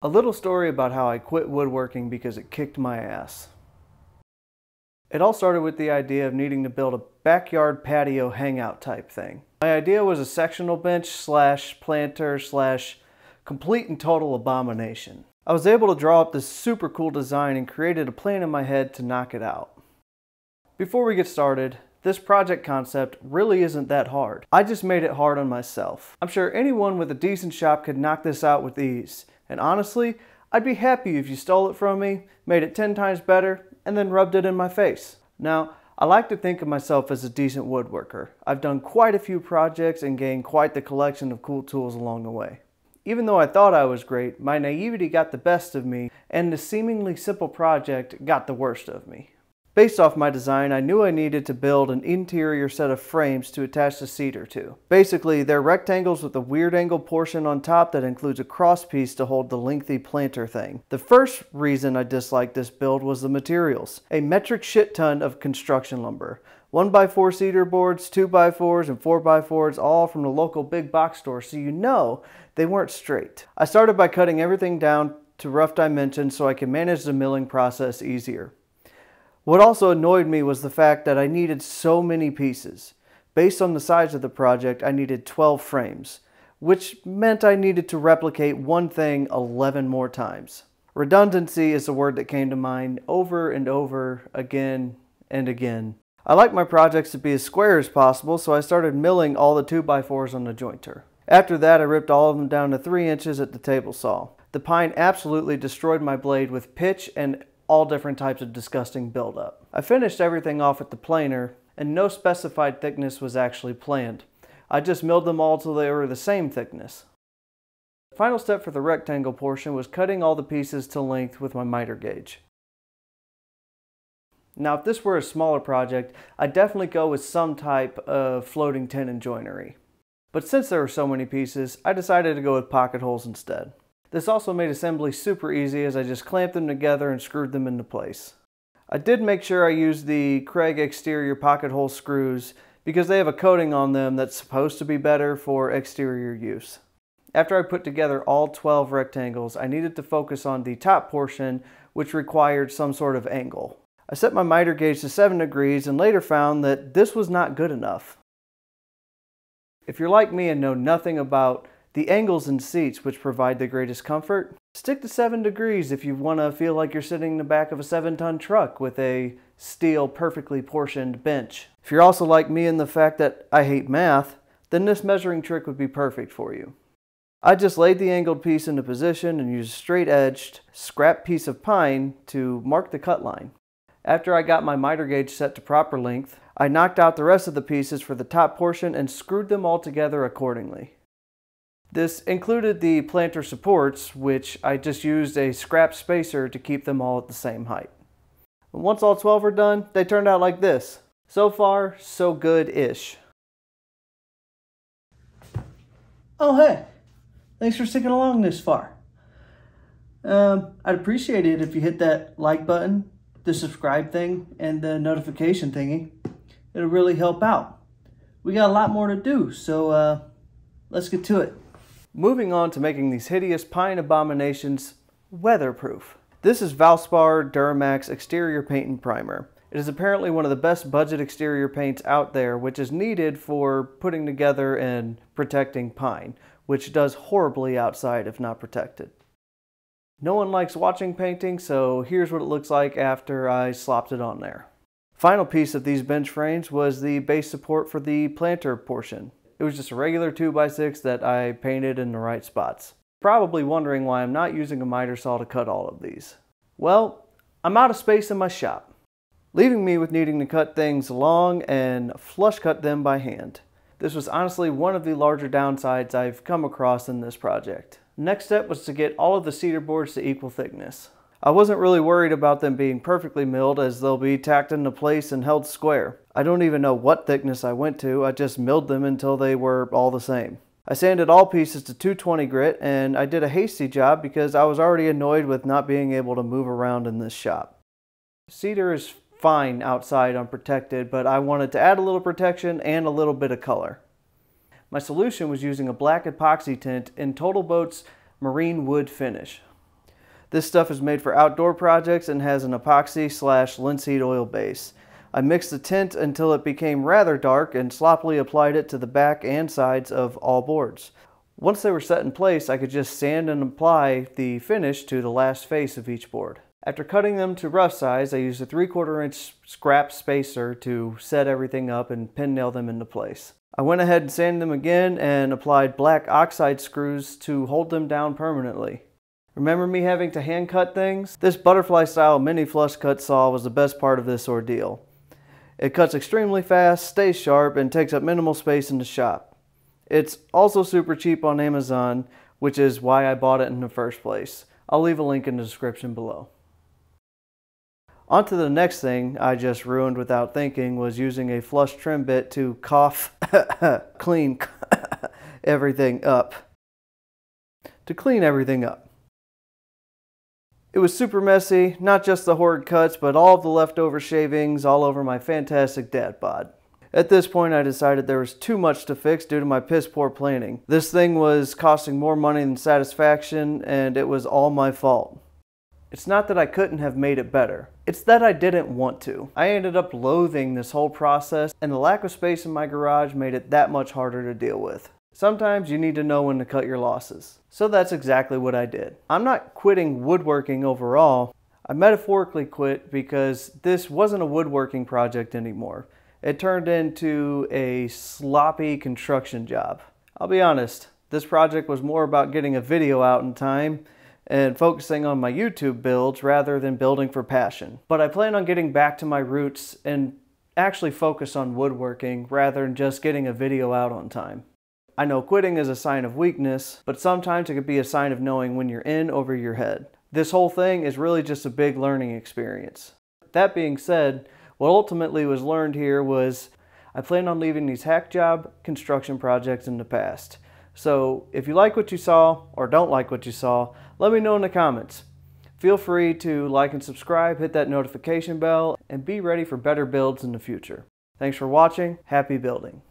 A little story about how I quit woodworking because it kicked my ass. It all started with the idea of needing to build a backyard patio hangout type thing. My idea was a sectional bench slash planter slash complete and total abomination. I was able to draw up this super cool design and created a plan in my head to knock it out. Before we get started, this project concept really isn't that hard. I just made it hard on myself. I'm sure anyone with a decent shop could knock this out with ease. And honestly, I'd be happy if you stole it from me, made it 10 times better, and then rubbed it in my face. Now, I like to think of myself as a decent woodworker. I've done quite a few projects and gained quite the collection of cool tools along the way. Even though I thought I was great, my naivety got the best of me, and the seemingly simple project got the worst of me. Based off my design, I knew I needed to build an interior set of frames to attach the cedar to. Basically, they're rectangles with a weird angle portion on top that includes a cross piece to hold the lengthy planter thing. The first reason I disliked this build was the materials. A metric shit ton of construction lumber. 1x4 cedar boards, 2x4s, and 4x4s, all from the local big box store, so you know they weren't straight. I started by cutting everything down to rough dimensions so I could manage the milling process easier. What also annoyed me was the fact that I needed so many pieces. Based on the size of the project, I needed 12 frames, which meant I needed to replicate one thing 11 more times. Redundancy is the word that came to mind over and over, again and again. I like my projects to be as square as possible, so I started milling all the 2x4s on the jointer. After that, I ripped all of them down to 3 inches at the table saw. The pine absolutely destroyed my blade with pitch and all different types of disgusting buildup. I finished everything off at the planer, and no specified thickness was actually planned. I just milled them all till they were the same thickness. The final step for the rectangle portion was cutting all the pieces to length with my miter gauge. Now, if this were a smaller project, I'd definitely go with some type of floating tenon joinery. But since there were so many pieces, I decided to go with pocket holes instead. This also made assembly super easy as I just clamped them together and screwed them into place. I did make sure I used the Craig exterior pocket hole screws because they have a coating on them that's supposed to be better for exterior use. After I put together all 12 rectangles, I needed to focus on the top portion, which required some sort of angle. I set my miter gauge to 7 degrees and later found that this was not good enough. If you're like me and know nothing about the angles and seats which provide the greatest comfort, stick to 7 degrees if you want to feel like you're sitting in the back of a 7-ton truck with a steel, perfectly portioned bench. If you're also like me in the fact that I hate math, then this measuring trick would be perfect for you. I just laid the angled piece into position and used a straight-edged, scrap piece of pine to mark the cut line. After I got my miter gauge set to proper length, I knocked out the rest of the pieces for the top portion and screwed them all together accordingly. This included the planter supports, which I just used a scrap spacer to keep them all at the same height. Once all 12 are done, they turned out like this. So far, so good-ish. Oh hey, thanks for sticking along this far. I'd appreciate it if you hit that like button, the subscribe thing, and the notification thingy. It'll really help out. We got a lot more to do, so let's get to it. Moving on to making these hideous pine abominations weatherproof. This is Valspar Duramax Exterior Paint and Primer. It is apparently one of the best budget exterior paints out there, which is needed for putting together and protecting pine, which does horribly outside if not protected. No one likes watching painting, so here's what it looks like after I slopped it on there. Final piece of these bench frames was the base support for the planter portion. It was just a regular 2x6 that I painted in the right spots. Probably wondering why I'm not using a miter saw to cut all of these. Well, I'm out of space in my shop, leaving me with needing to cut things long and flush cut them by hand. This was honestly one of the larger downsides I've come across in this project. Next step was to get all of the cedar boards to equal thickness. I wasn't really worried about them being perfectly milled as they'll be tacked into place and held square. I don't even know what thickness I went to, I just milled them until they were all the same. I sanded all pieces to 220 grit and I did a hasty job because I was already annoyed with not being able to move around in this shop. Cedar is fine outside unprotected, but I wanted to add a little protection and a little bit of color. My solution was using a black epoxy tint in Total Boat's marine wood finish. This stuff is made for outdoor projects and has an epoxy/linseed oil base. I mixed the tint until it became rather dark and sloppily applied it to the back and sides of all boards. Once they were set in place, I could just sand and apply the finish to the last face of each board. After cutting them to rough size, I used a 3/4 inch scrap spacer to set everything up and pin nail them into place. I went ahead and sanded them again and applied black oxide screws to hold them down permanently. Remember me having to hand cut things? This butterfly style mini flush cut saw was the best part of this ordeal. It cuts extremely fast, stays sharp, and takes up minimal space in the shop. It's also super cheap on Amazon, which is why I bought it in the first place. I'll leave a link in the description below. On to the next thing I just ruined without thinking was using a flush trim bit to clean everything up. It was super messy, not just the horrid cuts, but all of the leftover shavings all over my fantastic dad bod. At this point, I decided there was too much to fix due to my piss poor planning. This thing was costing more money than satisfaction, and it was all my fault. It's not that I couldn't have made it better. It's that I didn't want to. I ended up loathing this whole process, and the lack of space in my garage made it that much harder to deal with. Sometimes you need to know when to cut your losses. So that's exactly what I did. I'm not quitting woodworking overall. I metaphorically quit because this wasn't a woodworking project anymore. It turned into a sloppy construction job. I'll be honest, this project was more about getting a video out in time and focusing on my YouTube builds rather than building for passion. But I plan on getting back to my roots and actually focus on woodworking rather than just getting a video out on time. I know quitting is a sign of weakness, but sometimes it could be a sign of knowing when you're in over your head. This whole thing is really just a big learning experience. That being said, what ultimately was learned here was I plan on leaving these hack job construction projects in the past. So if you like what you saw or don't like what you saw, let me know in the comments. Feel free to like and subscribe, hit that notification bell, and be ready for better builds in the future. Thanks for watching. Happy building.